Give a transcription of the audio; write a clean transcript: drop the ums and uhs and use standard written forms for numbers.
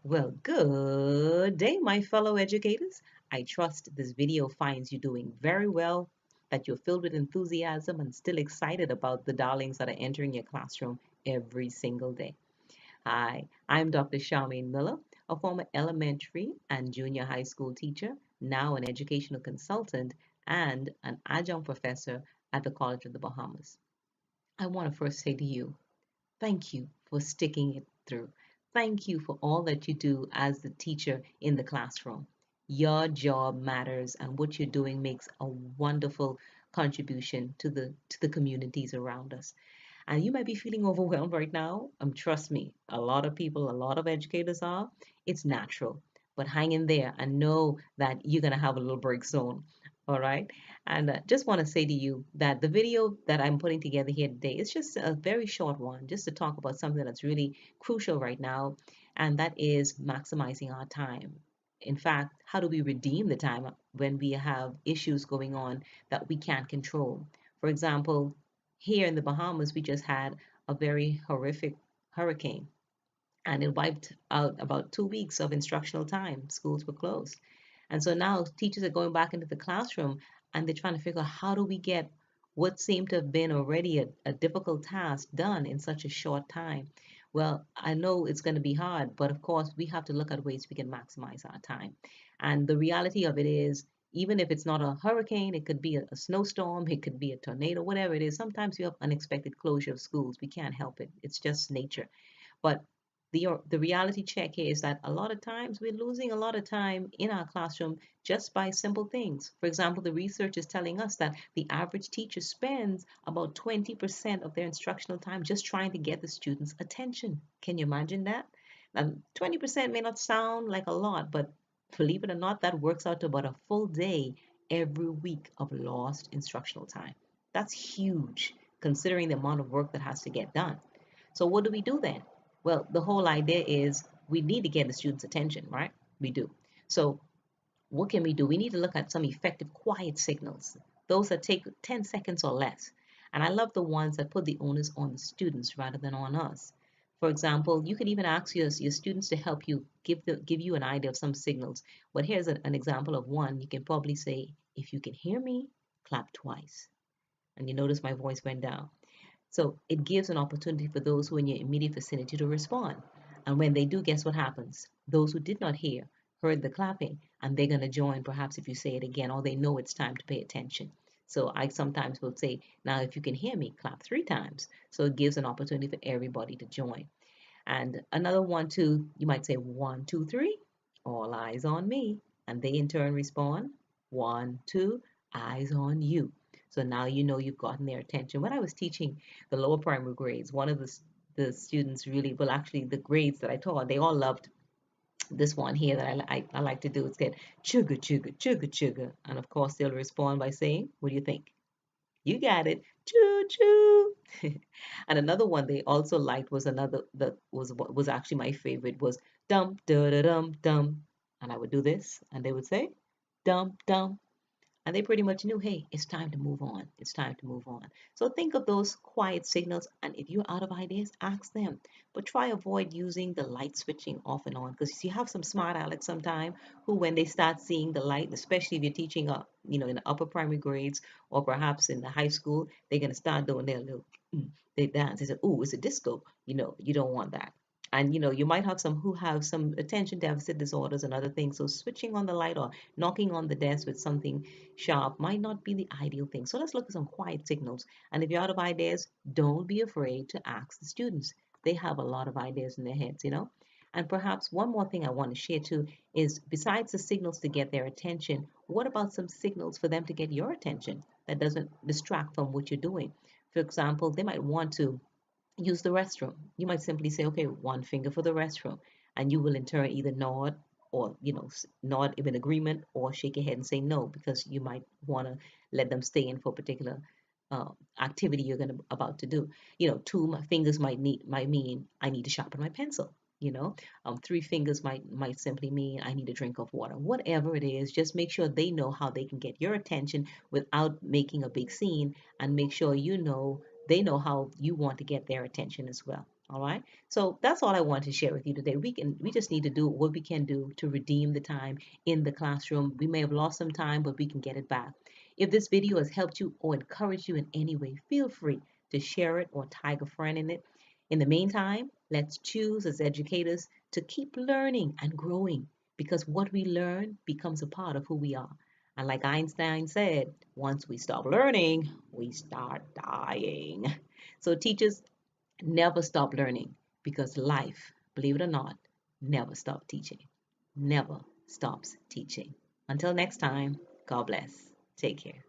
Well, good day, my fellow educators. I trust this video finds you doing very well, that you're filled with enthusiasm and still excited about the darlings that are entering your classroom every single day. Hi, I'm Dr. Charmaine Miller, a former elementary and junior high school teacher, now an educational consultant and an adjunct professor at the College of the Bahamas. I want to first say to you, thank you for sticking it through. Thank you for all that you do as the teacher in the classroom. Your job matters and what you're doing makes a wonderful contribution to the communities around us. And you might be feeling overwhelmed right now. Trust me, a lot of people, a lot of educators are. It's natural. But hang in there and know that you're going to have a little break soon. All right. And just want to say to you that the video that I'm putting together here today is just a very short one, just to talk about something that's really crucial right now. And that is maximizing our time. In fact, how do we redeem the time when we have issues going on that we can't control? For example, here in the Bahamas, we just had a very horrific hurricane, and it wiped out about 2 weeks of instructional time. Schools were closed. And so now teachers are going back into the classroom and they're trying to figure out how do we get what seemed to have been already a difficult task done in such a short time. Well, I know it's going to be hard, but of course, we have to look at ways we can maximize our time. And the reality of it is, even if it's not a hurricane, it could be a snowstorm, it could be a tornado, whatever it is. Sometimes you have unexpected closure of schools. We can't help it. It's just nature. But the reality check here is that a lot of times we're losing a lot of time in our classroom just by simple things. For example, the research is telling us that the average teacher spends about 20% of their instructional time just trying to get the students' attention. Can you imagine that? 20% may not sound like a lot, but believe it or not, that works out to about a full day every week of lost instructional time. That's huge considering the amount of work that has to get done. So what do we do then? Well, the whole idea is we need to get the students' attention, right? We do. So what can we do? We need to look at some effective quiet signals, those that take 10 seconds or less. And I love the ones that put the onus on the students rather than on us. For example, you could even ask your students to help you give you an idea of some signals. But here's an example of one. You can probably say, if you can hear me, clap twice. And you notice my voice went down. So it gives an opportunity for those who are in your immediate vicinity to respond. And when they do, guess what happens? Those who did not hear heard the clapping, and they're going to join perhaps if you say it again, or they know it's time to pay attention. So I sometimes will say, now if you can hear me, clap 3 times. So it gives an opportunity for everybody to join. And another one, two, you might say 1, 2, 3, all eyes on me. And they in turn respond, 1, 2, eyes on you. So now you know you've gotten their attention. When I was teaching the lower primary grades, one of the students really, well, actually, the grades that I taught, they all loved this one here that I like to do. It's get chugga, chugga, chugga, chugga. And of course, they'll respond by saying, what do you think? You got it. Choo choo. And another one they also liked was another that was actually my favorite was dum da da dum dum. And I would do this and they would say dum dum. And they pretty much knew, hey, it's time to move on. It's time to move on. So think of those quiet signals. And if you're out of ideas, ask them. But try avoid using the light switching off and on. Because you have some smart Alex sometime who, when they start seeing the light, especially if you're teaching in the upper primary grades or perhaps in the high school, they're gonna start doing their little they dance. They say, "Ooh, it's a disco." You don't want that. And you might have some who have some attention deficit disorders and other things. So switching on the light or knocking on the desk with something sharp might not be the ideal thing. So let's look at some quiet signals. And if you're out of ideas, don't be afraid to ask the students. They have a lot of ideas in their heads. And perhaps one more thing I want to share too is besides the signals to get their attention, what about some signals for them to get your attention that doesn't distract from what you're doing? For example, they might want to use the restroom. You might simply say, okay, one finger for the restroom. And you will in turn either nod or, nod in agreement or shake your head and say no, because you might want to let them stay in for a particular activity you're about to do. Two fingers might mean I need to sharpen my pencil. 3 fingers might simply mean I need a drink of water. Whatever it is, just make sure they know how they can get your attention without making a big scene, and make sure they know how you want to get their attention as well. All right. So that's all I want to share with you today. We just need to do what we can do to redeem the time in the classroom. We may have lost some time, but we can get it back. If this video has helped you or encouraged you in any way, feel free to share it or tag a friend in it. In the meantime, let's choose as educators to keep learning and growing because what we learn becomes a part of who we are. And like Einstein said, once we stop learning, we start dying. So teachers, never stop learning because life, believe it or not, never stops teaching. Never stops teaching. Until next time, God bless. Take care.